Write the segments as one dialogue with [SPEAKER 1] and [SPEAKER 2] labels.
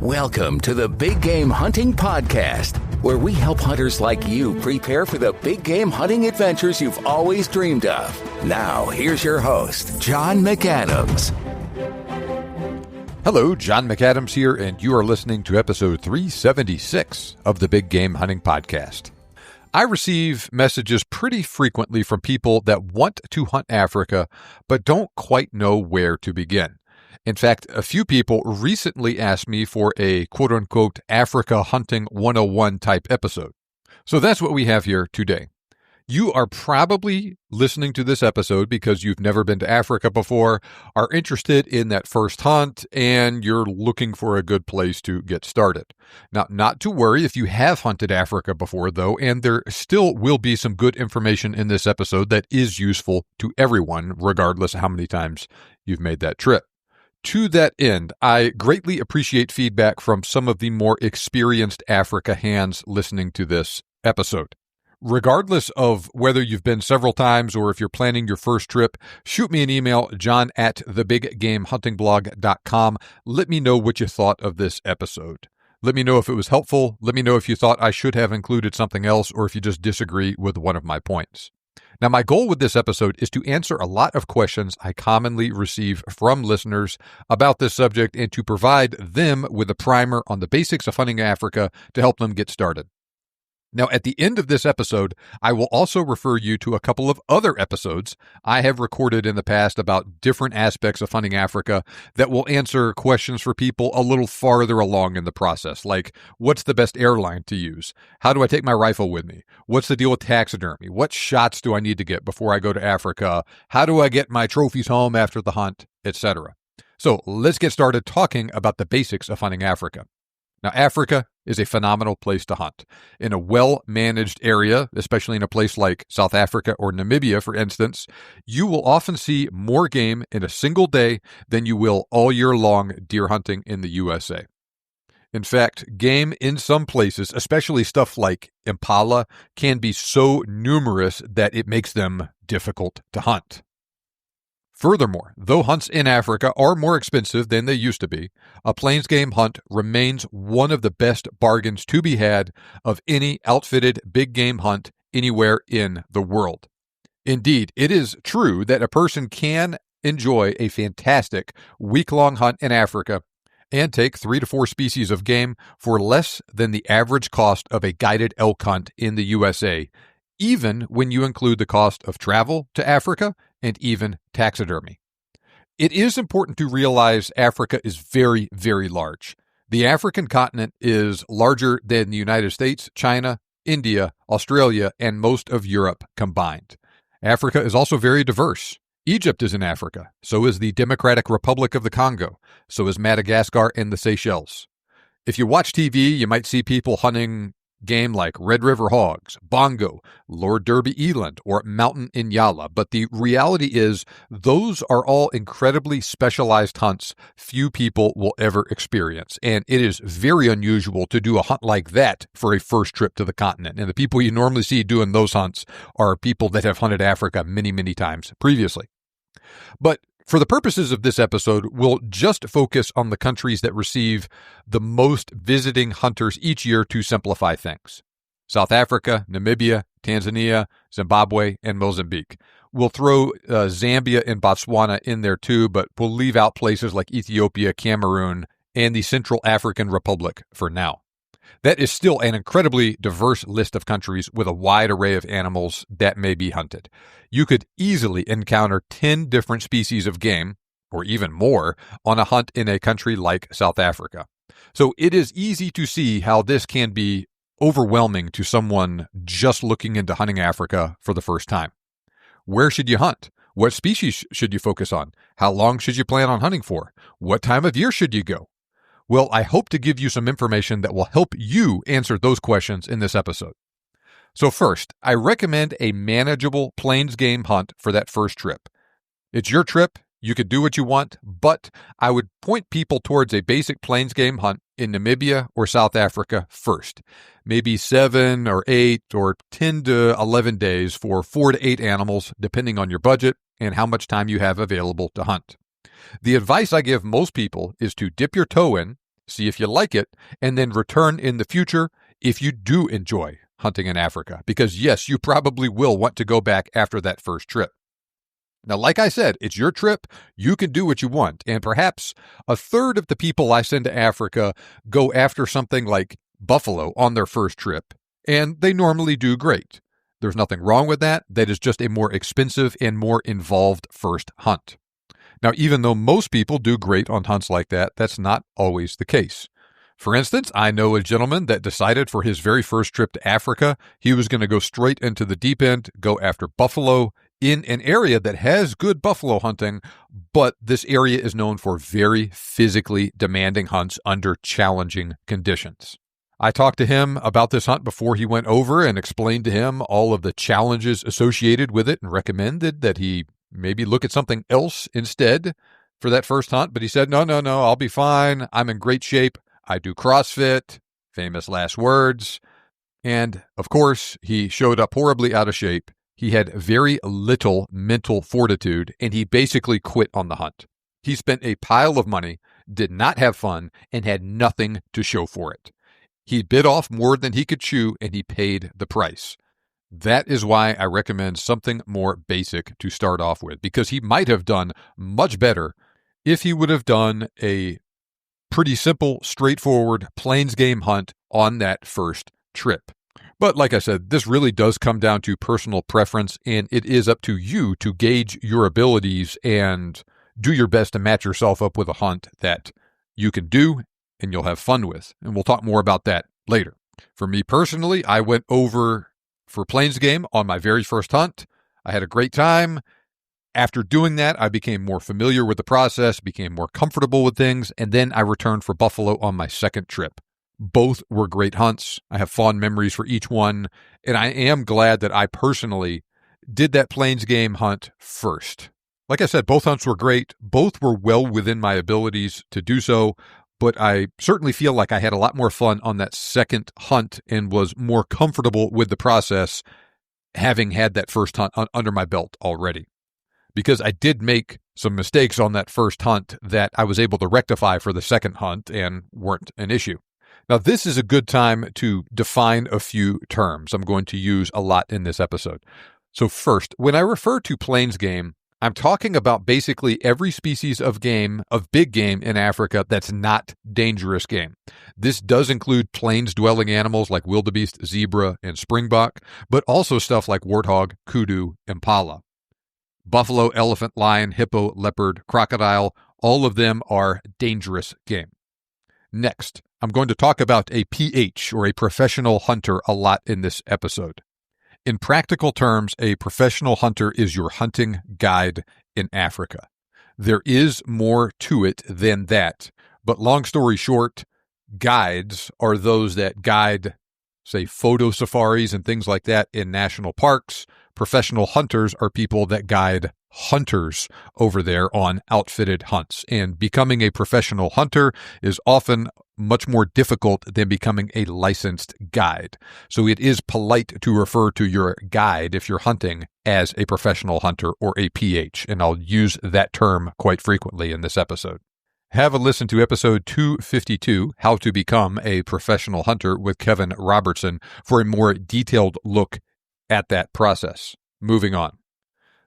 [SPEAKER 1] Welcome to the Big Game Hunting Podcast, where we help hunters like you prepare for the big game hunting adventures you've always dreamed of. Now, here's your host, John McAdams.
[SPEAKER 2] Hello, John McAdams here, and you are listening to episode 376 of the Big Game Hunting Podcast. I receive messages pretty frequently from people that want to hunt Africa, but don't quite know where to begin. In fact, a few people recently asked me for a quote-unquote Africa Hunting 101 type episode. So that's what we have here today. You are probably listening to this episode because you've never been to Africa before, are interested in that first hunt, and you're looking for a good place to get started. Now, not to worry if you have hunted Africa before, though, and there still will be some good information in this episode that is useful to everyone, regardless of how many times you've made that trip. To that end, I greatly appreciate feedback from some of the more experienced Africa hands listening to this episode. Regardless of whether you've been several times or if you're planning your first trip, shoot me an email, john@thebiggamehuntingblog.com. Let me know what you thought of this episode. Let me know if it was helpful. Let me know if you thought I should have included something else or if you just disagree with one of my points. Now, my goal with this episode is to answer a lot of questions I commonly receive from listeners about this subject and to provide them with a primer on the basics of hunting Africa to help them get started. Now, at the end of this episode, I will also refer you to a couple of other episodes I have recorded in the past about different aspects of hunting Africa that will answer questions for people a little farther along in the process, like what's the best airline to use? How do I take my rifle with me? What's the deal with taxidermy? What shots do I need to get before I go to Africa? How do I get my trophies home after the hunt, etc.? So let's get started talking about the basics of hunting Africa. Now, Africa is a phenomenal place to hunt. In a well-managed area, especially in a place like South Africa or Namibia, for instance, you will often see more game in a single day than you will all year long deer hunting in the USA. In fact, game in some places, especially stuff like impala, can be so numerous that it makes them difficult to hunt. Furthermore, though hunts in Africa are more expensive than they used to be, a plains game hunt remains one of the best bargains to be had of any outfitted big game hunt anywhere in the world. Indeed, it is true that a person can enjoy a fantastic week-long hunt in Africa and take 3 to 4 species of game for less than the average cost of a guided elk hunt in the USA, even when you include the cost of travel to Africa and even taxidermy. It is important to realize Africa is very, very large. The African continent is larger than the United States, China, India, Australia, and most of Europe combined. Africa is also very diverse. Egypt is in Africa. So is the Democratic Republic of the Congo. So is Madagascar and the Seychelles. If you watch TV, you might see people hunting game like Red River Hogs, Bongo, Lord Derby Eland, or Mountain Inyala. But the reality is those are all incredibly specialized hunts few people will ever experience. And it is very unusual to do a hunt like that for a first trip to the continent. And the people you normally see doing those hunts are people that have hunted Africa many, many times previously. But for the purposes of this episode, we'll just focus on the countries that receive the most visiting hunters each year to simplify things. South Africa, Namibia, Tanzania, Zimbabwe, and Mozambique. We'll throw Zambia and Botswana in there too, but we'll leave out places like Ethiopia, Cameroon, and the Central African Republic for now. That is still an incredibly diverse list of countries with a wide array of animals that may be hunted. You could easily encounter 10 different species of game, or even more, on a hunt in a country like South Africa. So it is easy to see how this can be overwhelming to someone just looking into hunting Africa for the first time. Where should you hunt? What species should you focus on? How long should you plan on hunting for? What time of year should you go? Well, I hope to give you some information that will help you answer those questions in this episode. So first, I recommend a manageable plains game hunt for that first trip. It's your trip. You could do what you want, but I would point people towards a basic plains game hunt in Namibia or South Africa first. Maybe 7 or 8 or 10 to 11 days for 4 to 8 animals, depending on your budget and how much time you have available to hunt. The advice I give most people is to dip your toe in see if you like it, and then return in the future if you do enjoy hunting in Africa. Because yes, you probably will want to go back after that first trip. Now, like I said, it's your trip. You can do what you want. And perhaps a third of the people I send to Africa go after something like buffalo on their first trip, and they normally do great. There's nothing wrong with that. That is just a more expensive and more involved first hunt. Now, even though most people do great on hunts like that, that's not always the case. For instance, I know a gentleman that decided for his very first trip to Africa, he was going to go straight into the deep end, go after buffalo in an area that has good buffalo hunting, but this area is known for very physically demanding hunts under challenging conditions. I talked to him about this hunt before he went over and explained to him all of the challenges associated with it and recommended that he maybe look at something else instead for that first hunt. But he said, no, I'll be fine. I'm in great shape. I do CrossFit, famous last words. And of course, he showed up horribly out of shape. He had very little mental fortitude, and he basically quit on the hunt. He spent a pile of money, did not have fun, and had nothing to show for it. He bit off more than he could chew, and he paid the price. That is why I recommend something more basic to start off with, because he might have done much better if he would have done a pretty simple, straightforward, plains game hunt on that first trip. But like I said, this really does come down to personal preference, and it is up to you to gauge your abilities and do your best to match yourself up with a hunt that you can do and you'll have fun with. And we'll talk more about that later. For me personally, I went over for plains game on my very first hunt. I had a great time. After doing that, I became more familiar with the process, became more comfortable with things, and then I returned for buffalo on my second trip. Both were great hunts. I have fond memories for each one, and I am glad that I personally did that plains game hunt first. Like I said, both hunts were great. Both were well within my abilities to do so, but I certainly feel like I had a lot more fun on that second hunt and was more comfortable with the process having had that first hunt under my belt already. Because I did make some mistakes on that first hunt that I was able to rectify for the second hunt and weren't an issue. Now, this is a good time to define a few terms I'm going to use a lot in this episode. So first, when I refer to plains game, I'm talking about basically every species of game, of big game in Africa that's not dangerous game. This does include plains-dwelling animals like wildebeest, zebra, and springbok, but also stuff like warthog, kudu, impala. Buffalo, elephant, lion, hippo, leopard, crocodile, all of them are dangerous game. Next, I'm going to talk about a PH, or a professional hunter, a lot in this episode. In practical terms, a professional hunter is your hunting guide in Africa. There is more to it than that, but long story short, guides are those that guide, say, photo safaris and things like that in national parks. Professional hunters are people that guide hunters over there on outfitted hunts. And becoming a professional hunter is often much more difficult than becoming a licensed guide. So it is polite to refer to your guide if you're hunting as a professional hunter or a PH. And I'll use that term quite frequently in this episode. Have a listen to episode 252, How to Become a Professional Hunter with Kevin Robertson, for a more detailed look at that process. Moving on.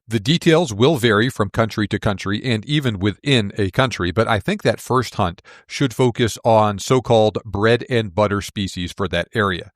[SPEAKER 2] The details will vary from country to country and even within a country, but I think that first hunt should focus on so-called bread and butter species for that area.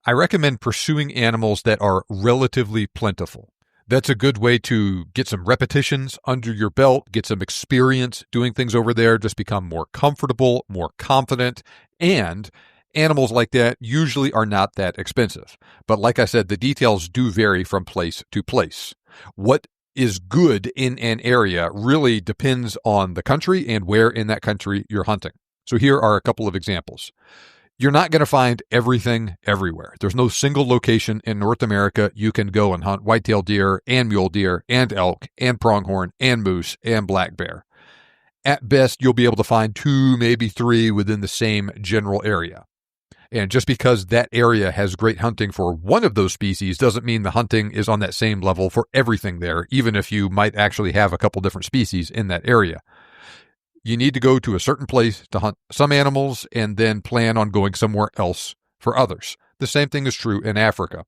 [SPEAKER 2] I recommend pursuing animals that are relatively plentiful. That's a good way to get some repetitions under your belt, get some experience doing things over there, just become more comfortable, more confident, and animals like that usually are not that expensive. But like I said, the details do vary from place to place. What is good in an area really depends on the country and where in that country you're hunting. So here are a couple of examples. You're not going to find everything everywhere. There's no single location in North America you can go and hunt whitetail deer and mule deer and elk and pronghorn and moose and black bear. At best, you'll be able to find 2, maybe 3 within the same general area. And just because that area has great hunting for one of those species doesn't mean the hunting is on that same level for everything there, even if you might actually have a couple different species in that area. You need to go to a certain place to hunt some animals and then plan on going somewhere else for others. The same thing is true in Africa,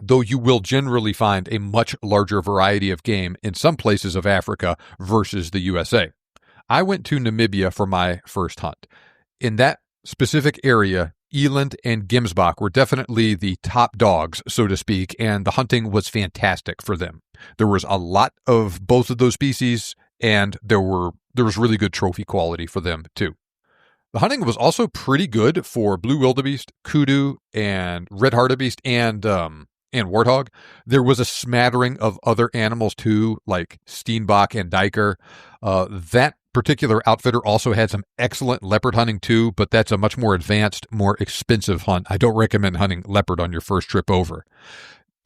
[SPEAKER 2] though you will generally find a much larger variety of game in some places of Africa versus the USA. I went to Namibia for my first hunt. In that specific area, eland and Gemsbok were definitely the top dogs, so to speak, and the hunting was fantastic for them. There was a lot of both of those species, and there was really good trophy quality for them too. The hunting was also pretty good for blue wildebeest, kudu, and red hartebeest, and warthog. There was a smattering of other animals too, like steenbok and duiker. That particular outfitter also had some excellent leopard hunting too, but that's a much more advanced, more expensive hunt. I don't recommend hunting leopard on your first trip over.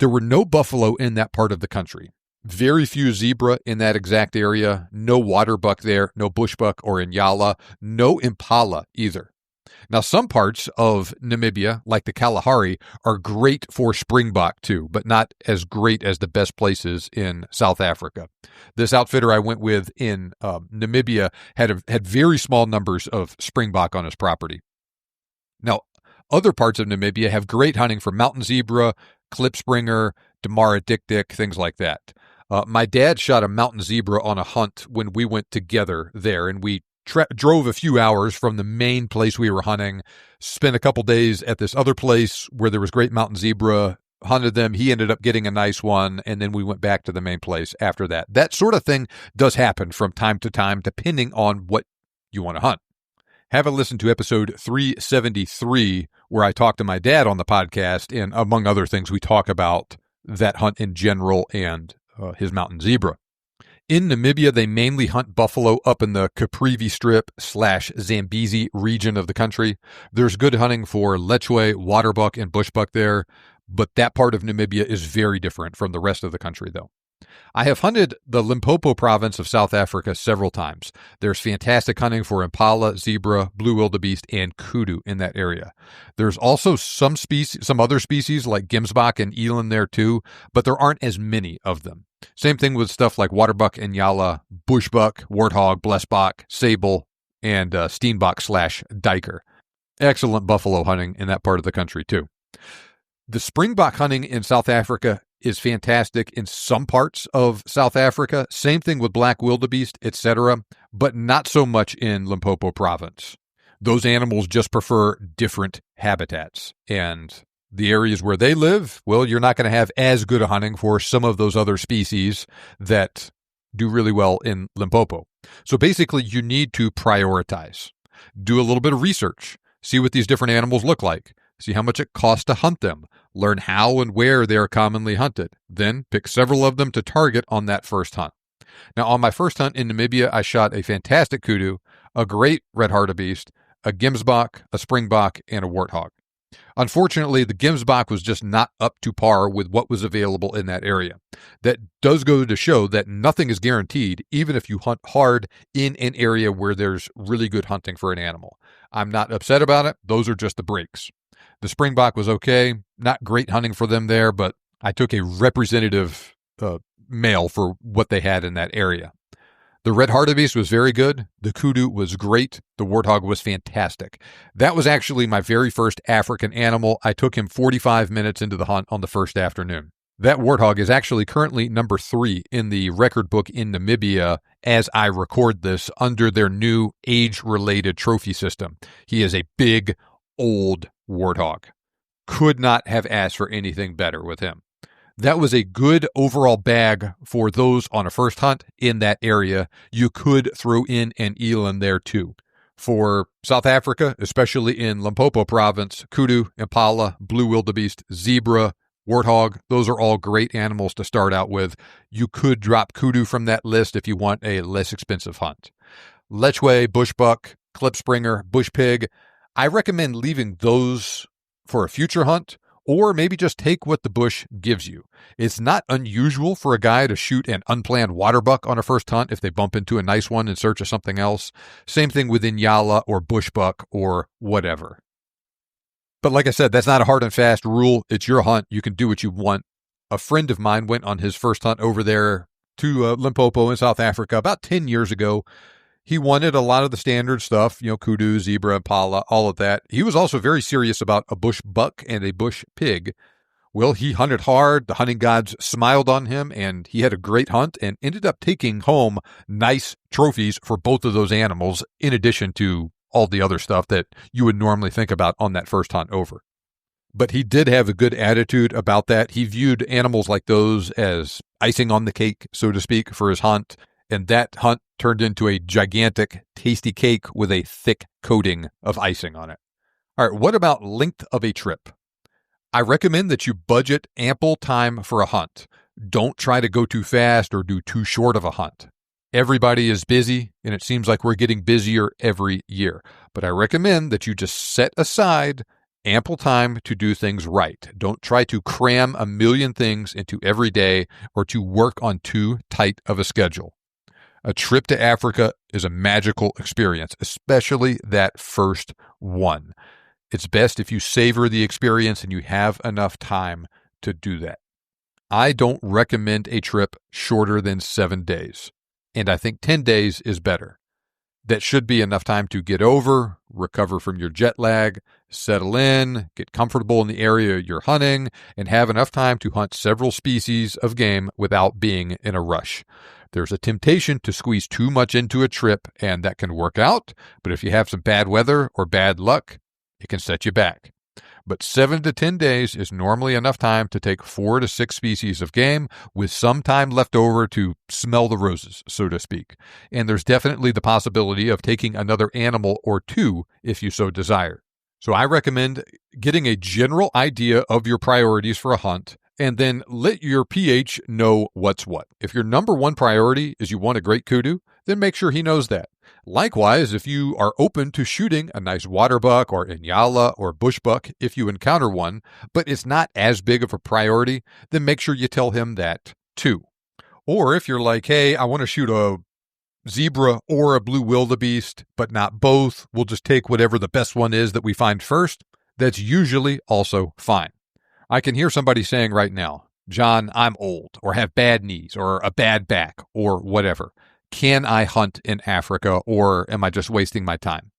[SPEAKER 2] There were no buffalo in that part of the country. Very few zebra in that exact area. No water buck there, no bushbuck or inyala, no impala either. Now, some parts of Namibia, like the Kalahari, are great for springbok too, but not as great as the best places in South Africa. This outfitter I went with in Namibia had very small numbers of springbok on his property. Now, other parts of Namibia have great hunting for mountain zebra, klipspringer, damara dik-dik, things like that. My dad shot a mountain zebra on a hunt when we went together there, and we drove a few hours from the main place we were hunting, spent a couple days at this other place where there was great mountain zebra, hunted them. He ended up getting a nice one, and then we went back to the main place after that. That sort of thing does happen from time to time, depending on what you want to hunt. Have a listen to episode 373, where I talked to my dad on the podcast, and among other things, we talk about that hunt in general and his mountain zebra. In Namibia, they mainly hunt buffalo up in the Caprivi Strip / Zambezi region of the country. There's good hunting for lechwe, waterbuck, and bushbuck there, but that part of Namibia is very different from the rest of the country, though. I have hunted the Limpopo province of South Africa several times. There's fantastic hunting for impala, zebra, blue wildebeest, and kudu in that area. There's also some other species like Gemsbok and eland there too, but there aren't as many of them. Same thing with stuff like waterbuck, inyala, bushbuck, warthog, blesbok, sable, and steenbok / duiker. Excellent buffalo hunting in that part of the country too. The springbok hunting in South Africa is fantastic in some parts of South Africa. Same thing with black wildebeest, etc., but not so much in Limpopo province. Those animals just prefer different habitats. And the areas where they live, well, you're not going to have as good a hunting for some of those other species that do really well in Limpopo. So basically, you need to prioritize. Do a little bit of research. See what these different animals look like. See how much it costs to hunt them. Learn how and where they are commonly hunted. Then pick several of them to target on that first hunt. Now, on my first hunt in Namibia, I shot a fantastic kudu, a great red hartebeest, a Gemsbok, a springbok, and a warthog. Unfortunately, the Gemsbok was just not up to par with what was available in that area. That does go to show that nothing is guaranteed, even if you hunt hard in an area where there's really good hunting for an animal. I'm not upset about it. Those are just the breaks. The springbok was okay. Not great hunting for them there, but I took a representative male for what they had in that area. The red hartebeest was very good. The kudu was great. The warthog was fantastic. That was actually my very first African animal. I took him 45 minutes into the hunt on the first afternoon. That warthog is actually currently number 3 in the record book in Namibia as I record this under their new age-related trophy system. He is a big, old warthog. Could not have asked for anything better with him. That was a good overall bag for those on a first hunt in that area. You could throw in an eland there too. For South Africa, especially in Limpopo province, kudu, impala, blue wildebeest, zebra, warthog, those are all great animals to start out with. You could drop kudu from that list if you want a less expensive hunt. Lechwe, bushbuck, klipspringer, bush pig, I recommend leaving those for a future hunt, or maybe just take what the bush gives you. It's not unusual for a guy to shoot an unplanned waterbuck on a first hunt if they bump into a nice one in search of something else. Same thing with inyala or bushbuck or whatever. But like I said, that's not a hard and fast rule. It's your hunt. You can do what you want. A friend of mine went on his first hunt over there to Limpopo in South Africa about 10 years ago. He wanted a lot of the standard stuff, kudu, zebra, impala, all of that. He was also very serious about a bush buck and a bush pig. Well, he hunted hard, the hunting gods smiled on him, and he had a great hunt and ended up taking home nice trophies for both of those animals, in addition to all the other stuff that you would normally think about on that first hunt over. But he did have a good attitude about that. He viewed animals like those as icing on the cake, so to speak, for his hunt, and that hunt turned into a gigantic, tasty cake with a thick coating of icing on it. All right, what about length of a trip? I recommend that you budget ample time for a hunt. Don't try to go too fast or do too short of a hunt. Everybody is busy, and it seems like we're getting busier every year. But I recommend that you just set aside ample time to do things right. Don't try to cram a million things into every day or to work on too tight of a schedule. A trip to Africa is a magical experience, especially that first one. It's best if you savor the experience and you have enough time to do that. I don't recommend a trip shorter than 7 days, and I think 10 days is better. That should be enough time to get over, recover from your jet lag, settle in, get comfortable in the area you're hunting, and have enough time to hunt several species of game without being in a rush. There's a temptation to squeeze too much into a trip, and that can work out, but if you have some bad weather or bad luck, it can set you back. But 7 to 10 days is normally enough time to take 4 to 6 species of game with some time left over to smell the roses, so to speak. And there's definitely the possibility of taking another animal or two if you so desire. So I recommend getting a general idea of your priorities for a hunt and then let your PH know what's what. If your number one priority is you want a great kudu, then make sure he knows that. Likewise, if you are open to shooting a nice water buck or inyala or bush buck if you encounter one, but it's not as big of a priority, then make sure you tell him that too. Or if you're like, hey, I want to shoot a zebra or a blue wildebeest, but not both, we'll just take whatever the best one is that we find first, that's usually also fine. I can hear somebody saying right now, John, I'm old or have bad knees or a bad back or whatever. Can I hunt in Africa, or am I just wasting my time?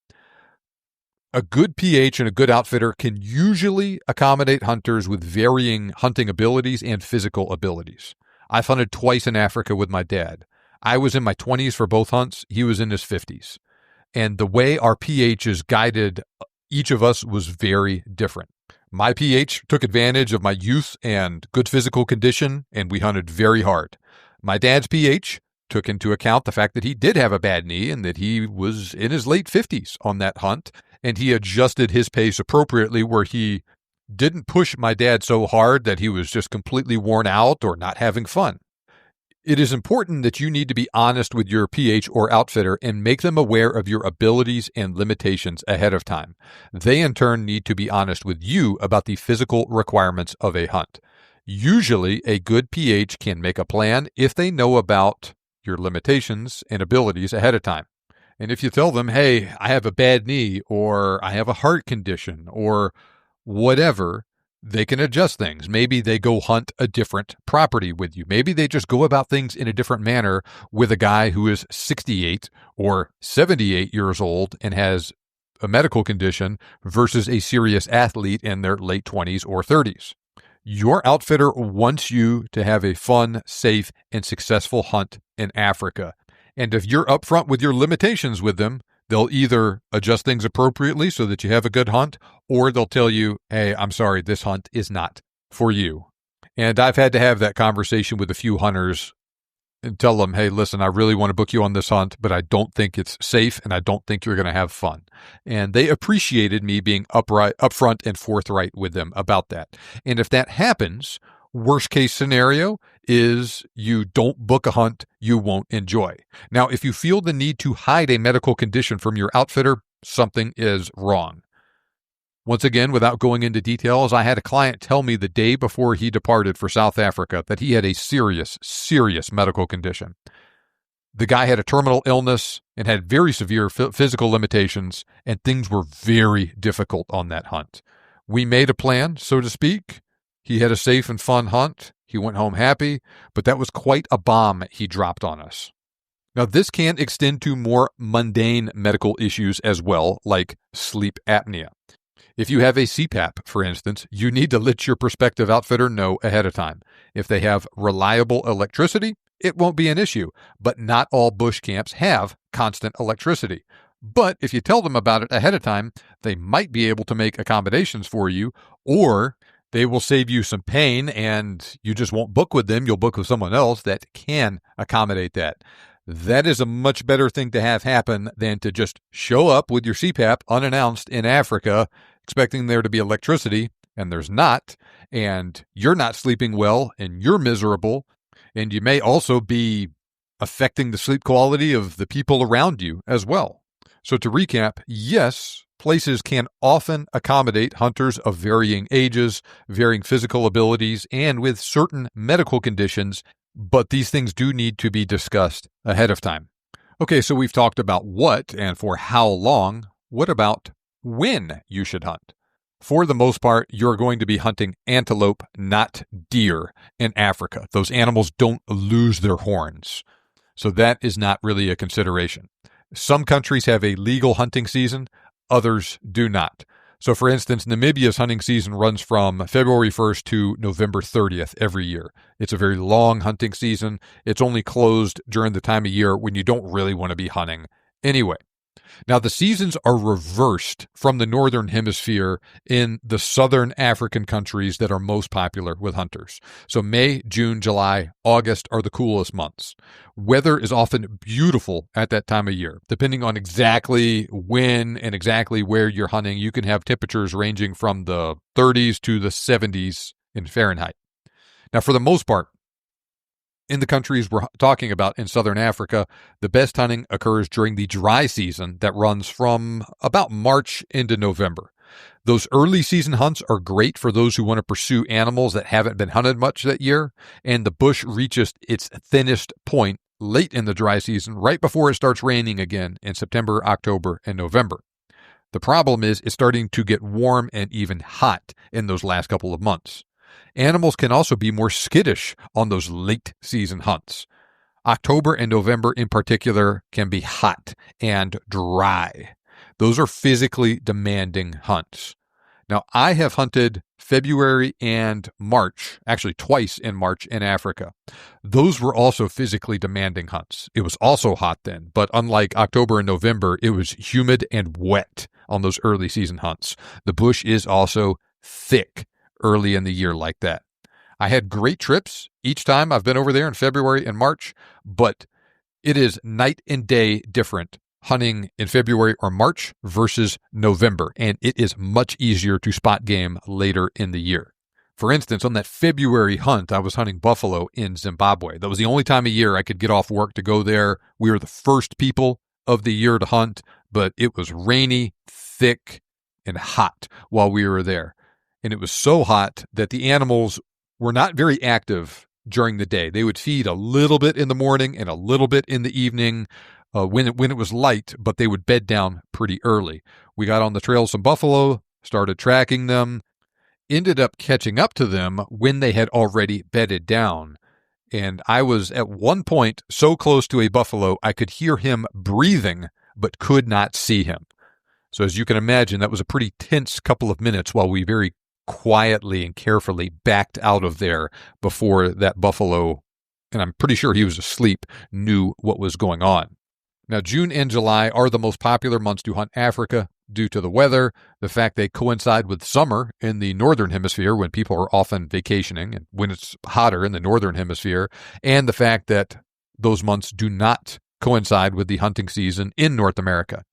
[SPEAKER 2] A good PH and a good outfitter can usually accommodate hunters with varying hunting abilities and physical abilities. I've hunted twice in Africa with my dad. I was in my 20s for both hunts. He was in his 50s. And the way our PHs guided each of us was very different. My PH took advantage of my youth and good physical condition, and we hunted very hard. My dad's PH took into account the fact that he did have a bad knee and that he was in his late 50s on that hunt, and he adjusted his pace appropriately where he didn't push my dad so hard that he was just completely worn out or not having fun. It is important that you need to be honest with your PH or outfitter and make them aware of your abilities and limitations ahead of time. They, in turn, need to be honest with you about the physical requirements of a hunt. Usually, a good PH can make a plan if they know about your limitations and abilities ahead of time. And if you tell them, hey, I have a bad knee, or I have a heart condition, or whatever, they can adjust things. Maybe they go hunt a different property with you. Maybe they just go about things in a different manner with a guy who is 68 or 78 years old and has a medical condition versus a serious athlete in their late 20s or 30s. Your outfitter wants you to have a fun, safe, and successful hunt in Africa. And if you're upfront with your limitations with them, they'll either adjust things appropriately so that you have a good hunt, or they'll tell you, hey, I'm sorry, this hunt is not for you. And I've had to have that conversation with a few hunters and tell them, hey, listen, I really want to book you on this hunt, but I don't think it's safe and I don't think you're going to have fun. And they appreciated me being upfront and forthright with them about that. And if that happens, worst case scenario is you don't book a hunt you won't enjoy. Now, if you feel the need to hide a medical condition from your outfitter, something is wrong. Once again, without going into details, I had a client tell me the day before he departed for South Africa that he had a serious medical condition. The guy had a terminal illness and had very severe physical limitations, and things were very difficult on that hunt. We made a plan, so to speak. He had a safe and fun hunt. He went home happy, but that was quite a bomb he dropped on us. Now, this can extend to more mundane medical issues as well, like sleep apnea. If you have a CPAP, for instance, you need to let your prospective outfitter know ahead of time. If they have reliable electricity, it won't be an issue, but not all bush camps have constant electricity. But if you tell them about it ahead of time, they might be able to make accommodations for you, or they will save you some pain and you just won't book with them. You'll book with someone else that can accommodate that. That is a much better thing to have happen than to just show up with your CPAP unannounced in Africa, expecting there to be electricity, and there's not, and you're not sleeping well, and you're miserable, and you may also be affecting the sleep quality of the people around you as well. So to recap, yes, places can often accommodate hunters of varying ages, varying physical abilities, and with certain medical conditions, but these things do need to be discussed ahead of time. Okay, so we've talked about what and for how long. What about when you should hunt? For the most part, you're going to be hunting antelope, not deer, in Africa. Those animals don't lose their horns, so that is not really a consideration. Some countries have a legal hunting season, others do not. So, for instance, Namibia's hunting season runs from February 1st to November 30th every year. It's a very long hunting season. It's only closed during the time of year when you don't really want to be hunting anyway. Now, the seasons are reversed from the northern hemisphere in the southern African countries that are most popular with hunters. So May, June, July, August are the coolest months. Weather is often beautiful at that time of year. Depending on exactly when and exactly where you're hunting, you can have temperatures ranging from the 30s to the 70s in Fahrenheit. Now, for the most part, in the countries we're talking about in southern Africa, the best hunting occurs during the dry season that runs from about March into November. Those early season hunts are great for those who want to pursue animals that haven't been hunted much that year, and the bush reaches its thinnest point late in the dry season, right before it starts raining again in September, October, and November. The problem is it's starting to get warm and even hot in those last couple of months. Animals can also be more skittish on those late season hunts. October and November in particular can be hot and dry. Those are physically demanding hunts. Now, I have hunted February and March, actually twice in March in Africa. Those were also physically demanding hunts. It was also hot then, but unlike October and November, it was humid and wet on those early season hunts. The bush is also thick early in the year like that. I had great trips each time I've been over there in February and March, but it is night and day different hunting in February or March versus November, and it is much easier to spot game later in the year. For instance, on that February hunt, I was hunting buffalo in Zimbabwe. That was the only time of year I could get off work to go there. We were the first people of the year to hunt, but it was rainy, thick, and hot while we were there. And it was so hot that the animals were not very active during the day. They would feed a little bit in the morning and a little bit in the evening when it was light, but they would bed down pretty early. We got on the trail of some buffalo, started tracking them, ended up catching up to them when they had already bedded down. And I was at one point so close to a buffalo, I could hear him breathing, but could not see him. So as you can imagine, that was a pretty tense couple of minutes while we very quietly and carefully backed out of there before that buffalo, and I'm pretty sure he was asleep, knew what was going on. Now, June and July are the most popular months to hunt Africa due to the weather, the fact they coincide with summer in the northern hemisphere when people are often vacationing and when it's hotter in the northern hemisphere, and the fact that those months do not coincide with the hunting season in North America.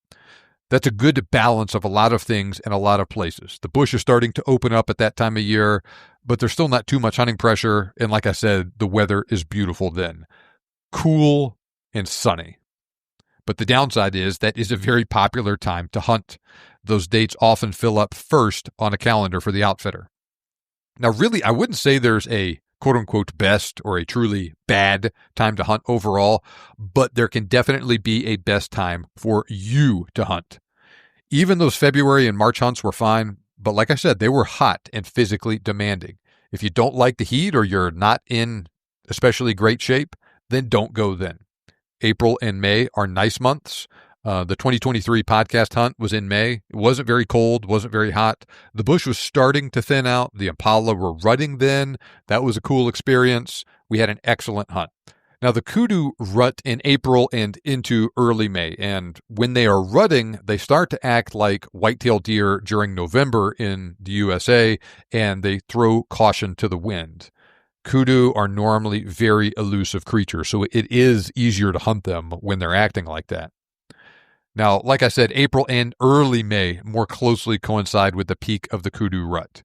[SPEAKER 2] That's a good balance of a lot of things in a lot of places. The bush is starting to open up at that time of year, but there's still not too much hunting pressure. And like I said, the weather is beautiful then. Cool and sunny. But the downside is that is a very popular time to hunt. Those dates often fill up first on a calendar for the outfitter. Now, really, I wouldn't say there's a quote-unquote best or a truly bad time to hunt overall, but there can definitely be a best time for you to hunt. Even those February and March hunts were fine, but like I said, they were hot and physically demanding. If you don't like the heat or you're not in especially great shape, then don't go then. April and May are nice months. The 2023 podcast hunt was in May. It wasn't very cold, wasn't very hot. The bush was starting to thin out. The impala were rutting then. That was a cool experience. We had an excellent hunt. Now, the kudu rut in April and into early May, and when they are rutting, they start to act like white-tailed deer during November in the USA, and they throw caution to the wind. Kudu are normally very elusive creatures, so it is easier to hunt them when they're acting like that. Now, like I said, April and early May more closely coincide with the peak of the kudu rut.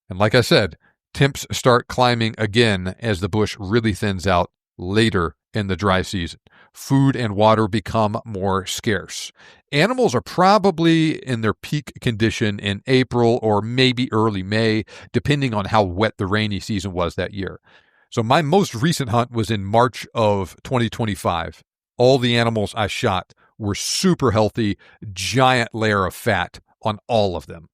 [SPEAKER 2] And like I said, temps start climbing again as the bush really thins out later in the dry season. Food and water become more scarce. Animals are probably in their peak condition in April or maybe early May, depending on how wet the rainy season was that year. So my most recent hunt was in March of 2025. All the animals I shot were super healthy, giant layer of fat on all of them.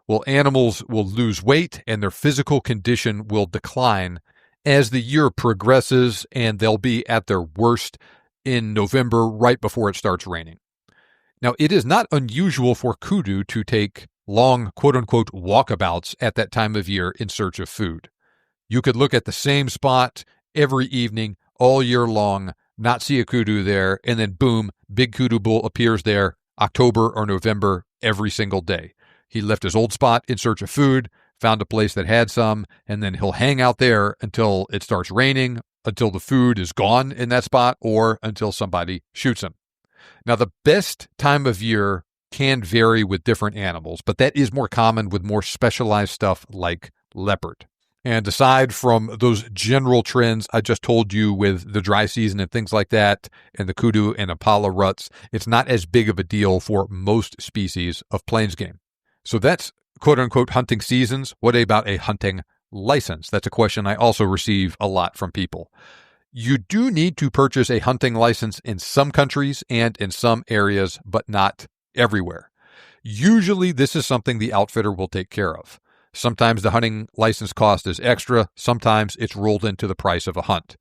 [SPEAKER 2] Well, animals will lose weight and their physical condition will decline as the year progresses, and they'll be at their worst in November, right before it starts raining. Now, it is not unusual for kudu to take long, quote-unquote, walkabouts at that time of year in search of food. You could look at the same spot every evening, all year long, not see a kudu there, and then boom, big kudu bull appears there October or November every single day. He left his old spot in search of food, found a place that had some, and then he'll hang out there until it starts raining, until the food is gone in that spot, or until somebody shoots him. Now, the best time of year can vary with different animals, but that is more common with more specialized stuff like leopard. And aside from those general trends I just told you with the dry season and things like that, and the kudu and impala ruts, it's not as big of a deal for most species of plains game. So that's quote-unquote hunting seasons. What about a hunting license? That's a question I also receive a lot from people. You do need to purchase a hunting license in some countries and in some areas, but not everywhere. Usually, this is something the outfitter will take care of. Sometimes the hunting license cost is extra. Sometimes it's rolled into the price of a hunt.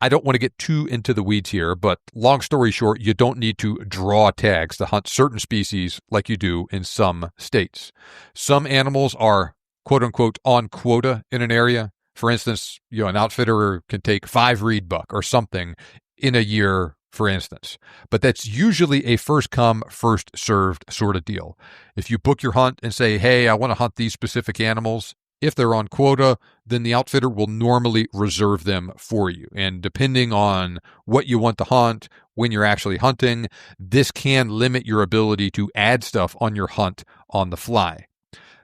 [SPEAKER 2] I don't want to get too into the weeds here, but long story short, you don't need to draw tags to hunt certain species like you do in some states. Some animals are quote-unquote on quota in an area. For instance, an outfitter can take 5 reed buck or something in a year, for instance. But that's usually a first-come, first-served sort of deal. If you book your hunt and say, hey, I want to hunt these specific animals, if they're on quota, then the outfitter will normally reserve them for you. And depending on what you want to hunt, when you're actually hunting, this can limit your ability to add stuff on your hunt on the fly.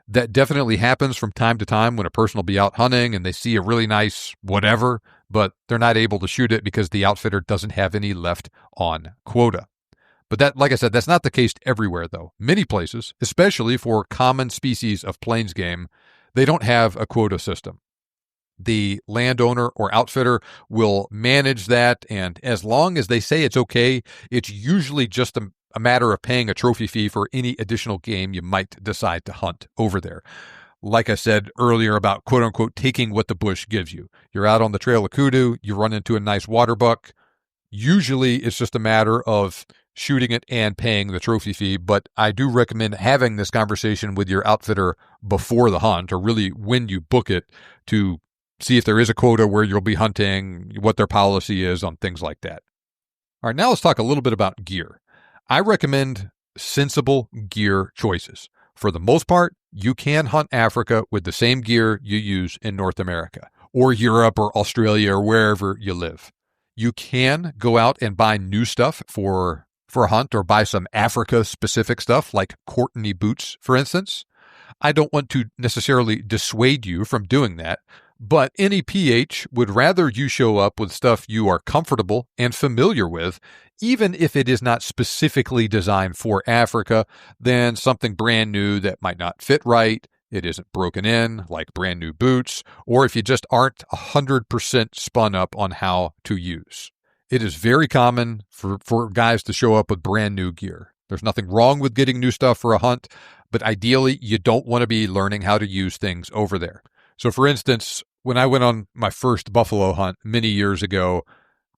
[SPEAKER 2] That definitely happens from time to time when a person will be out hunting and they see a really nice whatever, but they're not able to shoot it because the outfitter doesn't have any left on quota. But that, like I said, that's not the case everywhere, though. Many places, especially for common species of plains game, they don't have a quota system. The landowner or outfitter will manage that, and as long as they say it's okay, it's usually just a matter of paying a trophy fee for any additional game you might decide to hunt over there. Like I said earlier about quote-unquote taking what the bush gives you. You're out on the trail of kudu, you run into a nice water buck. Usually it's just a matter of shooting it and paying the trophy fee, but I do recommend having this conversation with your outfitter before the hunt, or really when you book it, to see if there is a quota where you'll be hunting, what their policy is on things like that. All right, now let's talk a little bit about gear. I recommend sensible gear choices. For the most part, you can hunt Africa with the same gear you use in North America, or Europe, or Australia, or wherever you live. You can go out and buy new stuff for a hunt, or buy some Africa-specific stuff like Courtney boots, for instance. I don't want to necessarily dissuade you from doing that, but any PH would rather you show up with stuff you are comfortable and familiar with, even if it is not specifically designed for Africa, than something brand new that might not fit right, it isn't broken in, like brand new boots, or if you just aren't 100% spun up on how to use. It is very common for guys to show up with brand new gear. There's nothing wrong with getting new stuff for a hunt, but ideally you don't want to be learning how to use things over there. So for instance, when I went on my first buffalo hunt many years ago,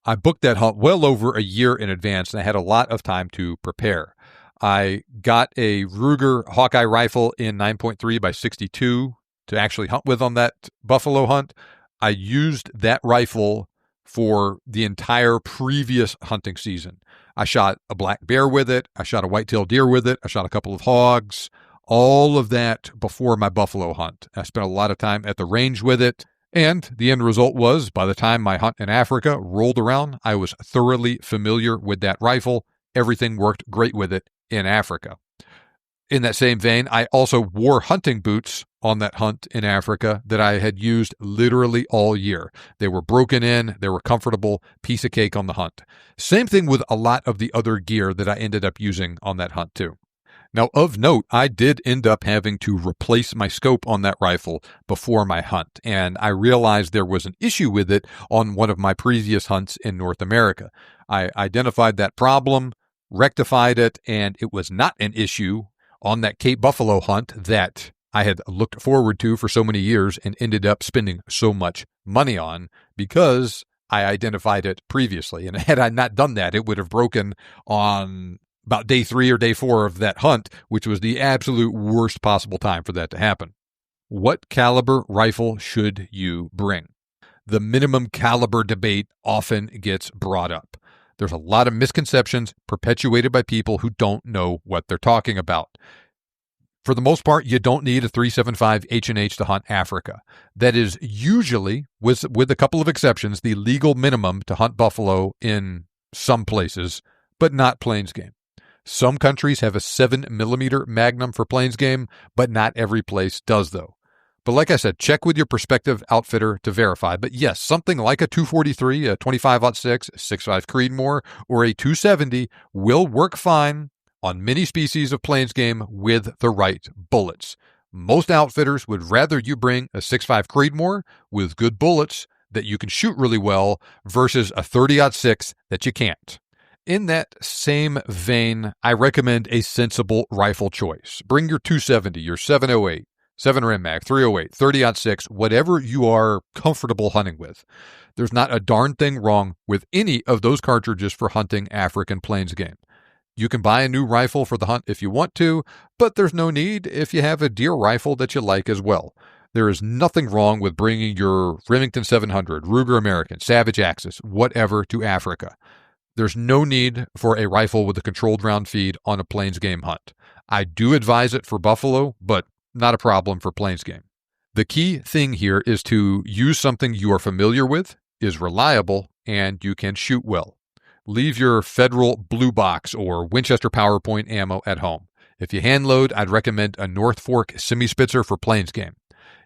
[SPEAKER 2] I booked that hunt well over a year in advance, and I had a lot of time to prepare. I got a Ruger Hawkeye rifle in 9.3 by 62 to actually hunt with on that buffalo hunt. I used that rifle for the entire previous hunting season. I shot a black bear with it. I shot a white-tailed deer with it. I shot a couple of hogs, all of that before my buffalo hunt. I spent a lot of time at the range with it. And the end result was, by the time my hunt in Africa rolled around, I was thoroughly familiar with that rifle. Everything worked great with it in Africa. In that same vein, I also wore hunting boots on that hunt in Africa that I had used literally all year. They were broken in, they were comfortable, piece of cake on the hunt. Same thing with a lot of the other gear that I ended up using on that hunt too. Now, of note, I did end up having to replace my scope on that rifle before my hunt, and I realized there was an issue with it on one of my previous hunts in North America. I identified that problem, rectified it, and it was not an issue on that Cape Buffalo hunt that I had looked forward to for so many years and ended up spending so much money on because I identified it previously. And had I not done that, it would have broken on about day 3 or day 4 of that hunt, which was the absolute worst possible time for that to happen. What caliber rifle should you bring? The minimum caliber debate often gets brought up. There's a lot of misconceptions perpetuated by people who don't know what they're talking about. For the most part, you don't need a 375 H&H to hunt Africa. That is usually, with a couple of exceptions, the legal minimum to hunt buffalo in some places, but not plains game. Some countries have a 7mm Magnum for plains game, but not every place does, though. But like I said, check with your prospective outfitter to verify. But yes, something like a 243, a 25-06, a 6.5 Creedmoor, or a 270 will work fine on many species of plains game with the right bullets. Most outfitters would rather you bring a 6.5 Creedmoor with good bullets that you can shoot really well versus a 30-06 that you can't. In that same vein, I recommend a sensible rifle choice. Bring your 270, your 708, 7 Mag, 308, 30-06, whatever you are comfortable hunting with. There's not a darn thing wrong with any of those cartridges for hunting African plains game. You can buy a new rifle for the hunt if you want to, but there's no need if you have a deer rifle that you like as well. There is nothing wrong with bringing your Remington 700, Ruger American, Savage Axis, whatever to Africa. There's no need for a rifle with a controlled round feed on a plains game hunt. I do advise it for buffalo, but not a problem for plains game. The key thing here is to use something you are familiar with, is reliable, and you can shoot well. Leave your Federal Blue Box or Winchester PowerPoint ammo at home. If you hand load, I'd recommend a North Fork semi-spitzer for plains game.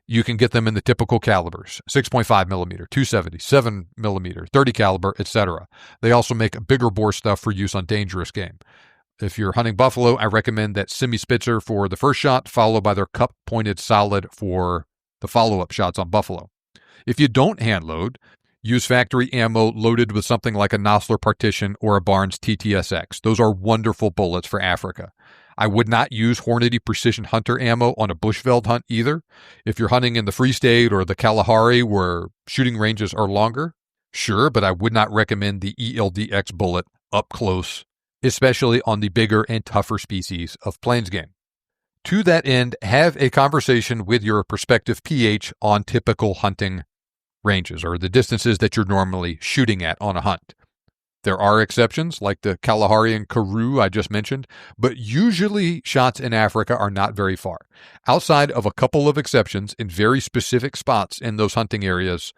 [SPEAKER 2] You can get them in the typical calibers, 6.5mm, 270, 7mm, 30 caliber, etc. They also make bigger bore stuff for use on dangerous game. If you're hunting buffalo, I recommend that semi-spitzer for the first shot, followed by their cup-pointed solid for the follow-up shots on buffalo. If you don't hand load, use factory ammo loaded with something like a Nosler Partition or a Barnes TTSX. Those are wonderful bullets for Africa. I would not use Hornady Precision Hunter ammo on a bushveld hunt either. If you're hunting in the Free State or the Kalahari where shooting ranges are longer, sure, but I would not recommend the ELDX bullet up close, especially on the bigger and tougher species of plains game. To that end, have a conversation with your prospective PH on typical hunting ranges or the distances that you're normally shooting at on a hunt. There are exceptions, like the Kalahari and Karoo I just mentioned, but usually shots in Africa are not very far. Outside of a couple of exceptions in very specific spots in those hunting areas,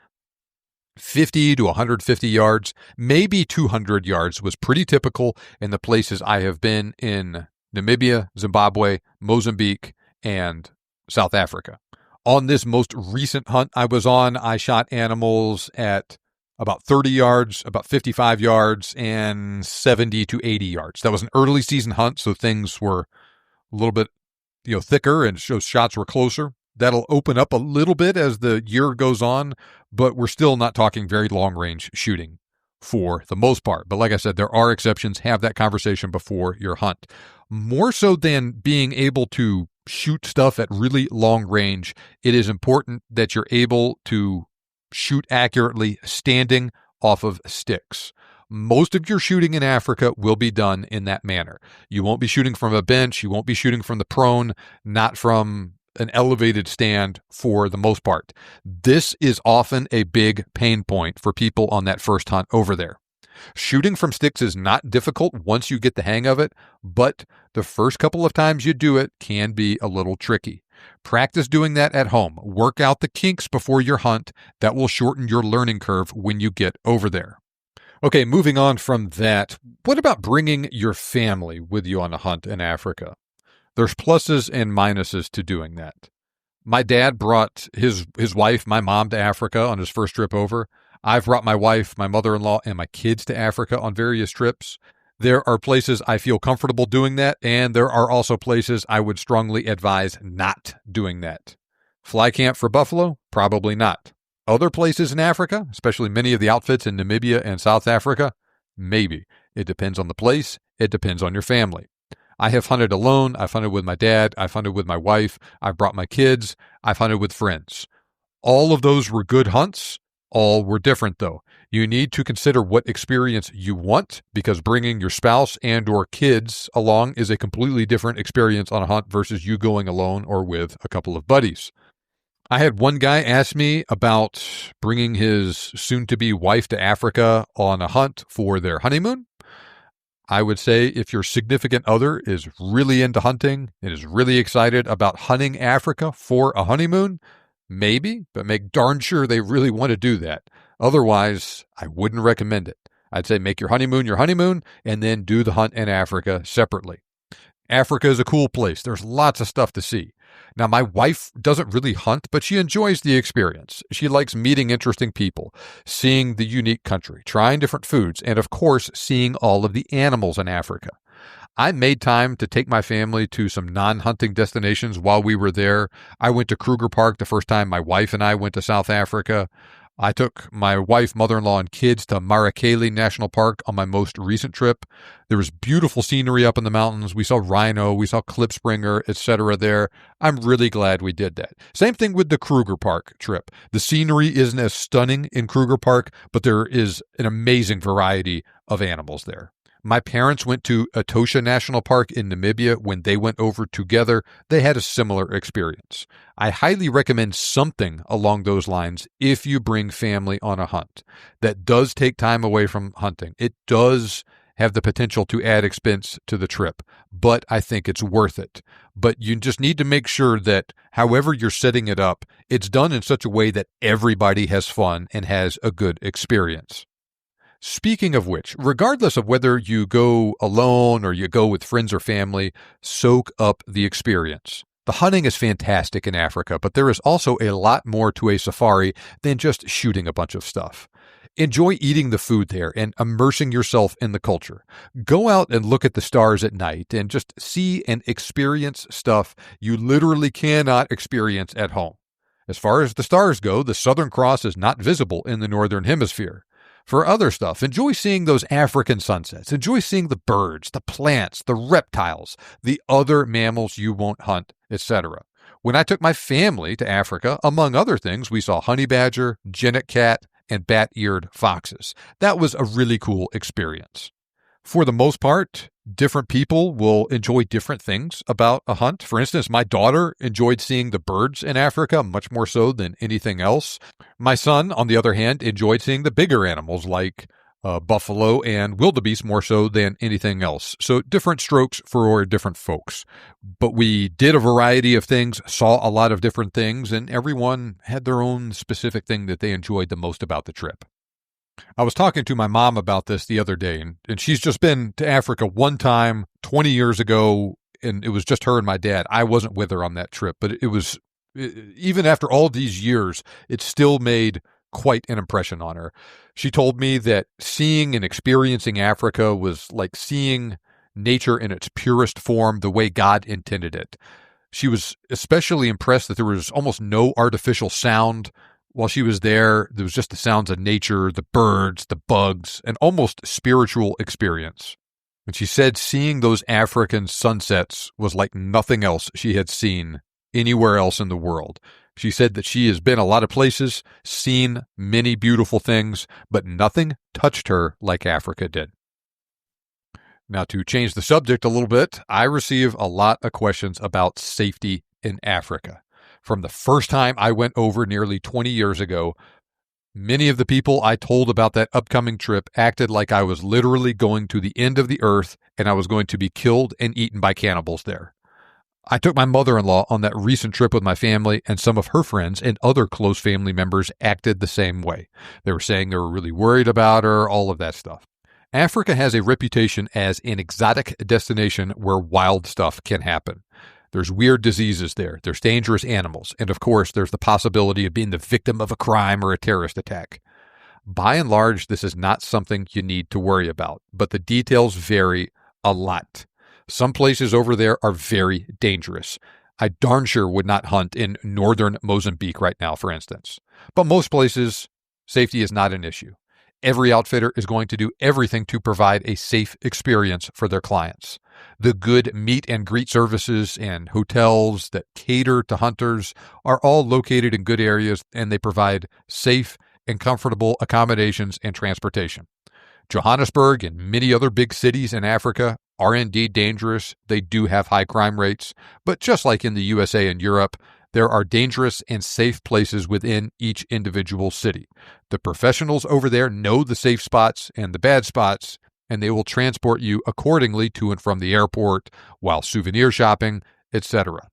[SPEAKER 2] 50 to 150 yards, maybe 200 yards was pretty typical in the places I have been in Namibia, Zimbabwe, Mozambique, and South Africa. On this most recent hunt I was on, I shot animals at about 30 yards, about 55 yards, and 70 to 80 yards. That was an early season hunt, so things were a little bit thicker and those shots were closer. That'll open up a little bit as the year goes on, but we're still not talking very long-range shooting for the most part. But like I said, there are exceptions. Have that conversation before your hunt. More so than being able to shoot stuff at really long range, it is important that you're able to shoot accurately standing off of sticks. Most of your shooting in Africa will be done in that manner. You won't be shooting from a bench. You won't be shooting from the prone, not from an elevated stand for the most part. This is often a big pain point for people on that first hunt over there. Shooting from sticks is not difficult once you get the hang of it, but the first couple of times you do it can be a little tricky. Practice doing that at home. Work out the kinks before your hunt. That will shorten your learning curve when you get over there. Okay, moving on from that, what about bringing your family with you on a hunt in Africa? There's pluses and minuses to doing that. My dad brought his wife, my mom, to Africa on his first trip over. I've brought my wife, my mother-in-law, and my kids to Africa on various trips. There are places I feel comfortable doing that, and there are also places I would strongly advise not doing that. Fly camp for buffalo? Probably not. Other places in Africa, especially many of the outfits in Namibia and South Africa? Maybe. It depends on the place. It depends on your family. I have hunted alone. I've hunted with my dad. I've hunted with my wife. I've brought my kids. I've hunted with friends. All of those were good hunts. All were different, though. You need to consider what experience you want, because bringing your spouse and or kids along is a completely different experience on a hunt versus you going alone or with a couple of buddies. I had one guy ask me about bringing his soon-to-be wife to Africa on a hunt for their honeymoon. I would say if your significant other is really into hunting and is really excited about hunting Africa for a honeymoon, maybe, but make darn sure they really want to do that. Otherwise, I wouldn't recommend it. I'd say make your honeymoon, and then do the hunt in Africa separately. Africa is a cool place. There's lots of stuff to see. Now, my wife doesn't really hunt, but she enjoys the experience. She likes meeting interesting people, seeing the unique country, trying different foods, and of course, seeing all of the animals in Africa. I made time to take my family to some non-hunting destinations while we were there. I went to Kruger Park the first time my wife and I went to South Africa. I took my wife, mother-in-law, and kids to Marakele National Park on my most recent trip. There was beautiful scenery up in the mountains. We saw rhino, we saw klipspringer, etc. there. I'm really glad we did that. Same thing with the Kruger Park trip. The scenery isn't as stunning in Kruger Park, but there is an amazing variety of animals there. My parents went to Etosha National Park in Namibia when they went over together. They had a similar experience. I highly recommend something along those lines if you bring family on a hunt. That does take time away from hunting. It does have the potential to add expense to the trip, but I think it's worth it. But you just need to make sure that however you're setting it up, it's done in such a way that everybody has fun and has a good experience. Speaking of which, regardless of whether you go alone or you go with friends or family, soak up the experience. The hunting is fantastic in Africa, but there is also a lot more to a safari than just shooting a bunch of stuff. Enjoy eating the food there and immersing yourself in the culture. Go out and look at the stars at night and just see and experience stuff you literally cannot experience at home. As far as the stars go, the Southern Cross is not visible in the Northern Hemisphere. For other stuff, enjoy seeing those African sunsets. Enjoy seeing the birds, the plants, the reptiles, the other mammals you won't hunt, etc. When I took my family to Africa, among other things, we saw honey badger, genet cat, and bat-eared foxes. That was a really cool experience. For the most part, different people will enjoy different things about a hunt. For instance, my daughter enjoyed seeing the birds in Africa much more so than anything else. My son, on the other hand, enjoyed seeing the bigger animals like buffalo and wildebeest more so than anything else. So different strokes for different folks. But we did a variety of things, saw a lot of different things, and everyone had their own specific thing that they enjoyed the most about the trip. I was talking to my mom about this the other day, and she's just been to Africa one time 20 years ago, and it was just her and my dad. I wasn't with her on that trip, but it was, even after all these years, it still made quite an impression on her. She told me that seeing and experiencing Africa was like seeing nature in its purest form, the way God intended it. She was especially impressed that there was almost no artificial sound. While she was there, there was just the sounds of nature, the birds, the bugs, an almost spiritual experience. And she said seeing those African sunsets was like nothing else she had seen anywhere else in the world. She said that she has been a lot of places, seen many beautiful things, but nothing touched her like Africa did. Now, to change the subject a little bit, I receive a lot of questions about safety in Africa. From the first time I went over nearly 20 years ago, many of the people I told about that upcoming trip acted like I was literally going to the end of the earth and I was going to be killed and eaten by cannibals there. I took my mother-in-law on that recent trip with my family, and some of her friends and other close family members acted the same way. They were saying they were really worried about her, all of that stuff. Africa has a reputation as an exotic destination where wild stuff can happen. There's weird diseases there, there's dangerous animals, and of course there's the possibility of being the victim of a crime or a terrorist attack. By and large, this is not something you need to worry about, but the details vary a lot. Some places over there are very dangerous. I darn sure would not hunt in northern Mozambique right now, for instance. But most places, safety is not an issue. Every outfitter is going to do everything to provide a safe experience for their clients. The good meet and greet services and hotels that cater to hunters are all located in good areas, and they provide safe and comfortable accommodations and transportation. Johannesburg and many other big cities in Africa are indeed dangerous. They do have high crime rates, but just like in the USA and Europe, there are dangerous and safe places within each individual city. The professionals over there know the safe spots and the bad spots, and they will transport you accordingly to and from the airport while souvenir shopping, etc.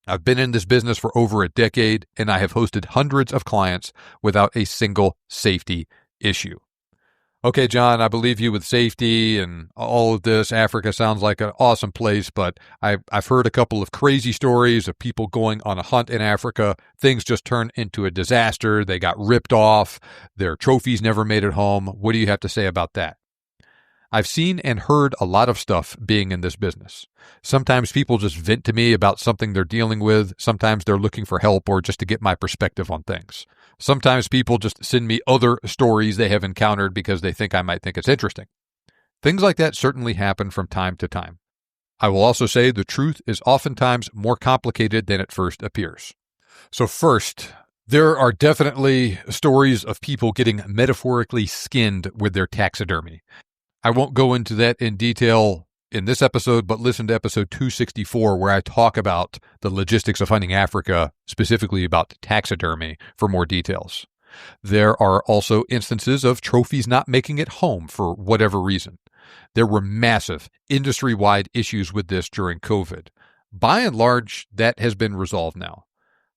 [SPEAKER 2] I've been in this business for over a decade, and I have hosted hundreds of clients without a single safety issue. Okay, John, I believe you with safety and all of this. Africa sounds like an awesome place, but I've heard a couple of crazy stories of people going on a hunt in Africa. Things just turned into a disaster. They got ripped off. Their trophies never made it home. What do you have to say about that? I've seen and heard a lot of stuff being in this business. Sometimes people just vent to me about something they're dealing with. Sometimes they're looking for help or just to get my perspective on things. Sometimes people just send me other stories they have encountered because they think I might think it's interesting. Things like that certainly happen from time to time. I will also say the truth is oftentimes more complicated than it first appears. So first, there are definitely stories of people getting metaphorically skinned with their taxidermy. I won't go into that in detail in this episode, but listen to episode 264 where I talk about the logistics of hunting Africa, specifically about taxidermy, for more details. There are also instances of trophies not making it home for whatever reason. There were massive industry-wide issues with this during COVID. By and large, that has been resolved now.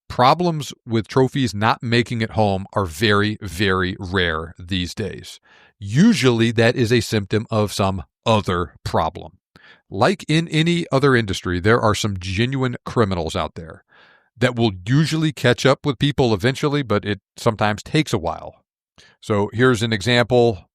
[SPEAKER 2] Problems with trophies not making it home are very, very rare these days. Usually that is a symptom of some other problem. Like in any other industry, there are some genuine criminals out there that will usually catch up with people eventually, but it sometimes takes a while. So here's an example.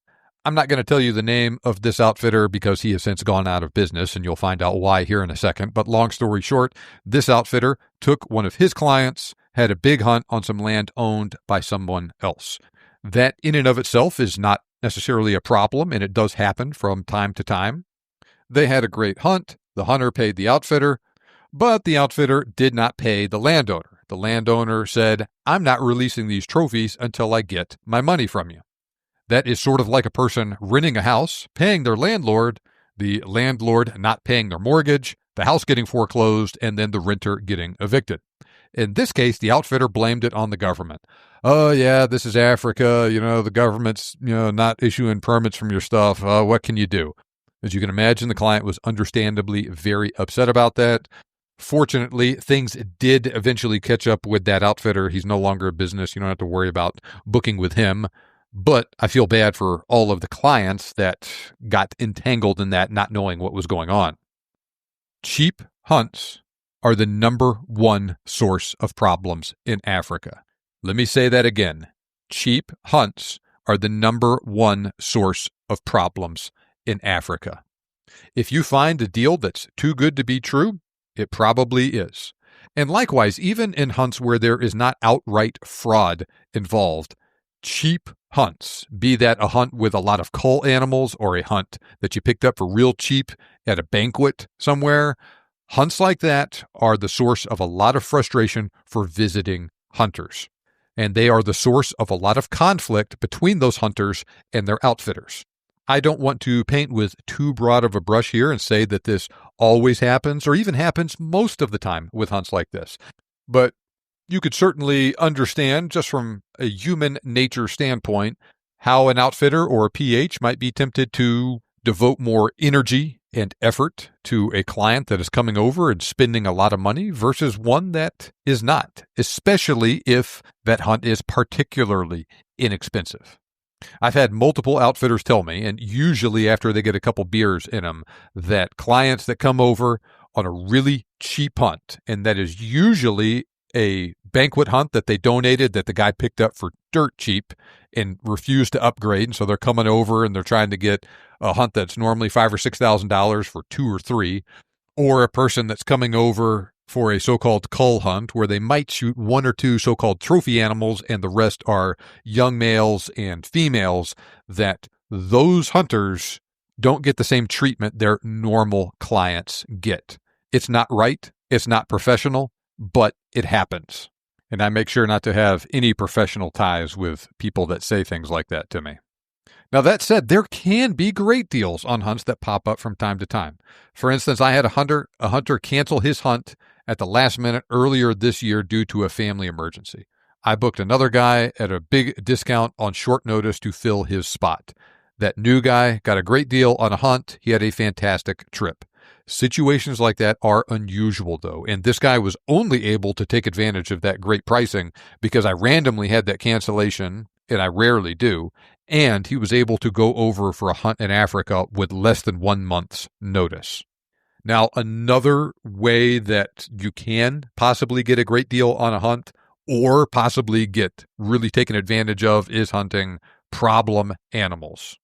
[SPEAKER 2] I'm not going to tell you the name of this outfitter because he has since gone out of business, and you'll find out why here in a second. But long story short, this outfitter took one of his clients, had a big hunt on some land owned by someone else. That in and of itself is not necessarily a problem, and it does happen from time to time. They had a great hunt. The hunter paid the outfitter, but the outfitter did not pay the landowner. The landowner said, "I'm not releasing these trophies until I get my money from you." That is sort of like a person renting a house, paying their landlord, the landlord not paying their mortgage, the house getting foreclosed, and then the renter getting evicted. In this case, the outfitter blamed it on the government. "Oh, yeah, this is Africa. The government's, not issuing permits from your stuff. What can you do?" As you can imagine, the client was understandably very upset about that. Fortunately, things did eventually catch up with that outfitter. He's no longer a business. You don't have to worry about booking with him. But I feel bad for all of the clients that got entangled in that, not knowing what was going on. Cheap hunts are the number one source of problems in Africa. Let me say that again. Cheap hunts are the number one source of problems in Africa. If you find a deal that's too good to be true, it probably is. And likewise, even in hunts where there is not outright fraud involved, cheap hunts, be that a hunt with a lot of cull animals or a hunt that you picked up for real cheap at a banquet somewhere, Hunts like that are the source of a lot of frustration for visiting hunters, and they are the source of a lot of conflict between those hunters and their outfitters. I don't want to paint with too broad of a brush here and say that this always happens or even happens most of the time with hunts like this, but you could certainly understand, just from a human nature standpoint, how an outfitter or a PH might be tempted to devote more energy and effort to a client that is coming over and spending a lot of money versus one that is not, especially if that hunt is particularly inexpensive. I've had multiple outfitters tell me, and usually after they get a couple beers in them, that clients that come over on a really cheap hunt, and that is usually a banquet hunt that they donated that the guy picked up for dirt cheap and refused to upgrade. And so they're coming over and they're trying to get a hunt that's normally $5,000 or $6,000 for 2 or 3, or a person that's coming over for a so-called cull hunt where they might shoot 1 or 2 so-called trophy animals and the rest are young males and females, that those hunters don't get the same treatment their normal clients get. It's not right. It's not professional, but it happens. And I make sure not to have any professional ties with people that say things like that to me. Now, that said, there can be great deals on hunts that pop up from time to time. For instance, I had a hunter cancel his hunt at the last minute earlier this year due to a family emergency. I booked another guy at a big discount on short notice to fill his spot. That new guy got a great deal on a hunt. He had a fantastic trip. Situations like that are unusual, though, and this guy was only able to take advantage of that great pricing because I randomly had that cancellation, and I rarely do, and he was able to go over for a hunt in Africa with less than 1 month's notice. Now, another way that you can possibly get a great deal on a hunt or possibly get really taken advantage of is hunting problem animals.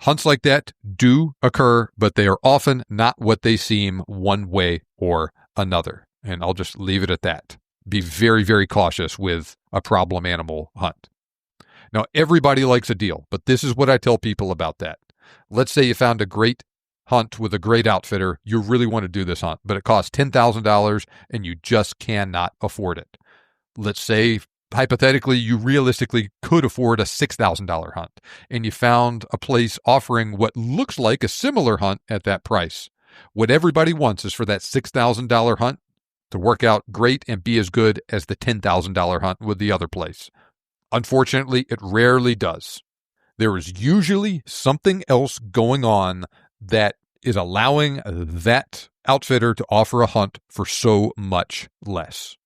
[SPEAKER 2] Hunts like that do occur, but they are often not what they seem one way or another. And I'll just leave it at that. Be very, very cautious with a problem animal hunt. Now, everybody likes a deal, but this is what I tell people about that. Let's say you found a great hunt with a great outfitter. You really want to do this hunt, but it costs $10,000 and you just cannot afford it. Let's say, hypothetically, you realistically could afford a $6,000 hunt, and you found a place offering what looks like a similar hunt at that price. What everybody wants is for that $6,000 hunt to work out great and be as good as the $10,000 hunt with the other place. Unfortunately, it rarely does. There is usually something else going on that is allowing that outfitter to offer a hunt for so much less.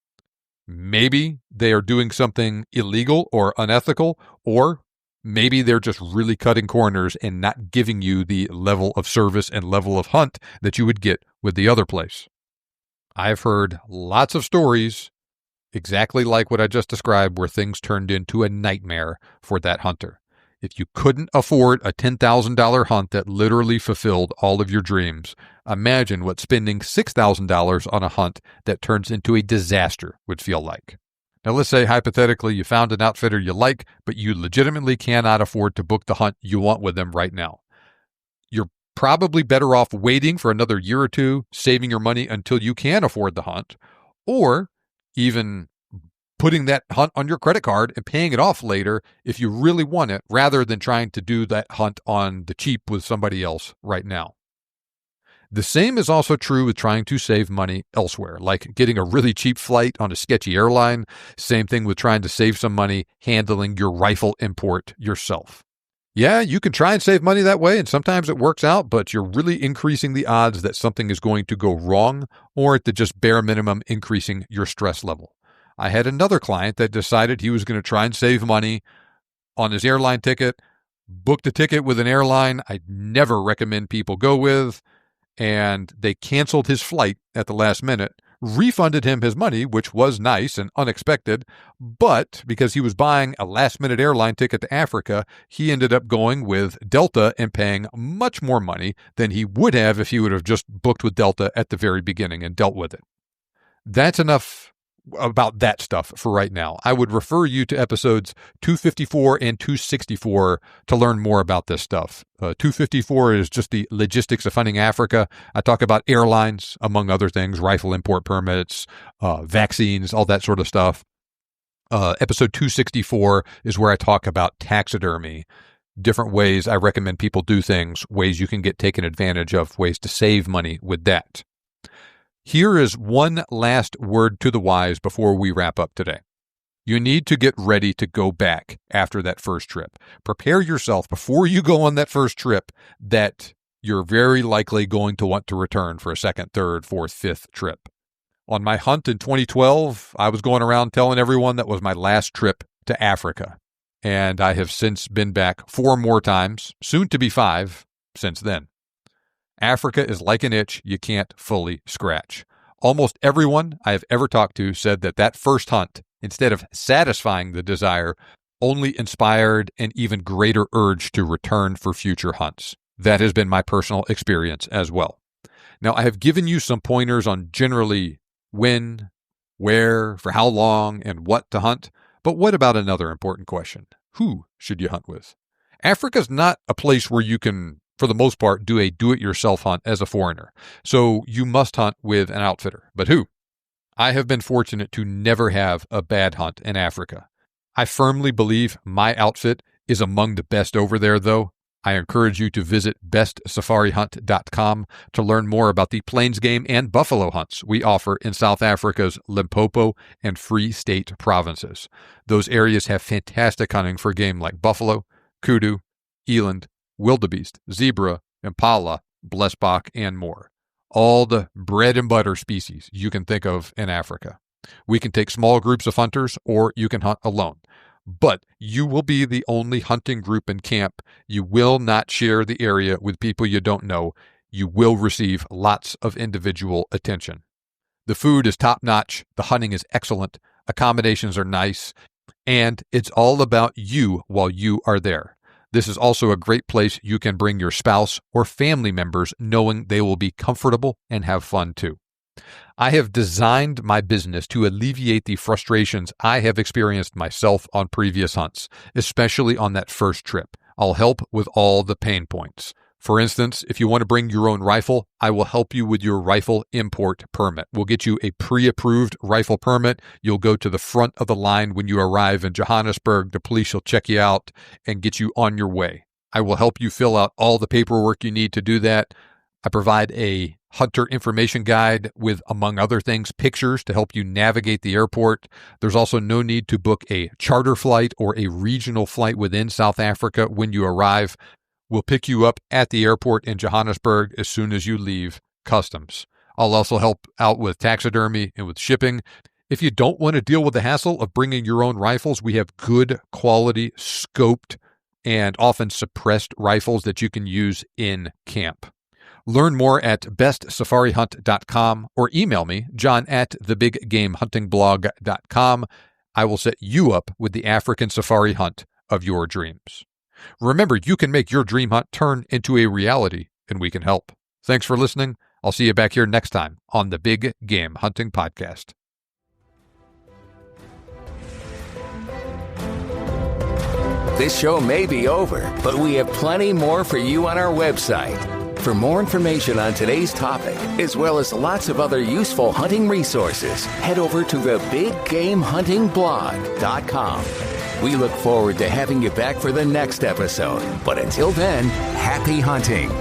[SPEAKER 2] Maybe they are doing something illegal or unethical, or maybe they're just really cutting corners and not giving you the level of service and level of hunt that you would get with the other place. I've heard lots of stories exactly like what I just described where things turned into a nightmare for that hunter. If you couldn't afford a $10,000 hunt that literally fulfilled all of your dreams, imagine what spending $6,000 on a hunt that turns into a disaster would feel like. Now, let's say hypothetically you found an outfitter you like, but you legitimately cannot afford to book the hunt you want with them right now. You're probably better off waiting for another year or two, saving your money until you can afford the hunt, or even putting that hunt on your credit card and paying it off later if you really want it, rather than trying to do that hunt on the cheap with somebody else right now. The same is also true with trying to save money elsewhere, like getting a really cheap flight on a sketchy airline. Same thing with trying to save some money handling your rifle import yourself. Yeah, you can try and save money that way, and sometimes it works out, but you're really increasing the odds that something is going to go wrong, or at the just bare minimum increasing your stress level. I had another client that decided he was going to try and save money on his airline ticket, booked a ticket with an airline I'd never recommend people go with, and they canceled his flight at the last minute, refunded him his money, which was nice and unexpected, but because he was buying a last-minute airline ticket to Africa, he ended up going with Delta and paying much more money than he would have if he would have just booked with Delta at the very beginning and dealt with it. That's enough about that stuff for right now. I would refer you to episodes 254 and 264 to learn more about this stuff. 254 is just the logistics of hunting Africa. I talk about airlines, among other things, rifle import permits, vaccines, all that sort of stuff. Episode 264 is where I talk about taxidermy, different ways I recommend people do things, ways you can get taken advantage of, ways to save money with that. Here is one last word to the wise before we wrap up today. You need to get ready to go back after that first trip. Prepare yourself before you go on that first trip that you're very likely going to want to return for a second, third, fourth, fifth trip. On my hunt in 2012, I was going around telling everyone that was my last trip to Africa. And I have since been back 4 more times, soon to be 5, since then. Africa is like an itch you can't fully scratch. Almost everyone I have ever talked to said that first hunt, instead of satisfying the desire, only inspired an even greater urge to return for future hunts. That has been my personal experience as well. Now, I have given you some pointers on generally when, where, for how long, and what to hunt, but what about another important question? Who should you hunt with? Africa's not a place where you can, for the most part, do a do-it-yourself hunt as a foreigner. So you must hunt with an outfitter. But who? I have been fortunate to never have a bad hunt in Africa. I firmly believe my outfit is among the best over there, though. I encourage you to visit bestsafarihunt.com to learn more about the plains game and buffalo hunts we offer in South Africa's Limpopo and Free State provinces. Those areas have fantastic hunting for game like buffalo, kudu, eland, wildebeest, zebra, impala, blesbok, and more. All the bread and butter species you can think of in Africa. We can take small groups of hunters, or you can hunt alone. But you will be the only hunting group in camp. You will not share the area with people you don't know. You will receive lots of individual attention. The food is top-notch. The hunting is excellent. Accommodations are nice. And it's all about you while you are there. This is also a great place you can bring your spouse or family members, knowing they will be comfortable and have fun too. I have designed my business to alleviate the frustrations I have experienced myself on previous hunts, especially on that first trip. I'll help with all the pain points. For instance, if you want to bring your own rifle, I will help you with your rifle import permit. We'll get you a pre-approved rifle permit. You'll go to the front of the line when you arrive in Johannesburg. The police will check you out and get you on your way. I will help you fill out all the paperwork you need to do that. I provide a hunter information guide with, among other things, pictures to help you navigate the airport. There's also no need to book a charter flight or a regional flight within South Africa when you arrive. We'll pick you up at the airport in Johannesburg as soon as you leave customs. I'll also help out with taxidermy and with shipping. If you don't want to deal with the hassle of bringing your own rifles, we have good quality, scoped, and often suppressed rifles that you can use in camp. Learn more at bestsafarihunt.com or email me, john@thebiggamehuntingblog.com. I will set you up with the African safari hunt of your dreams. Remember, you can make your dream hunt turn into a reality, and we can help. Thanks for listening. I'll see you back here next time on the Big Game Hunting Podcast.
[SPEAKER 1] This show may be over, but we have plenty more for you on our website. For more information on today's topic, as well as lots of other useful hunting resources, head over to thebiggamehuntingblog.com. We look forward to having you back for the next episode. But until then, happy hunting.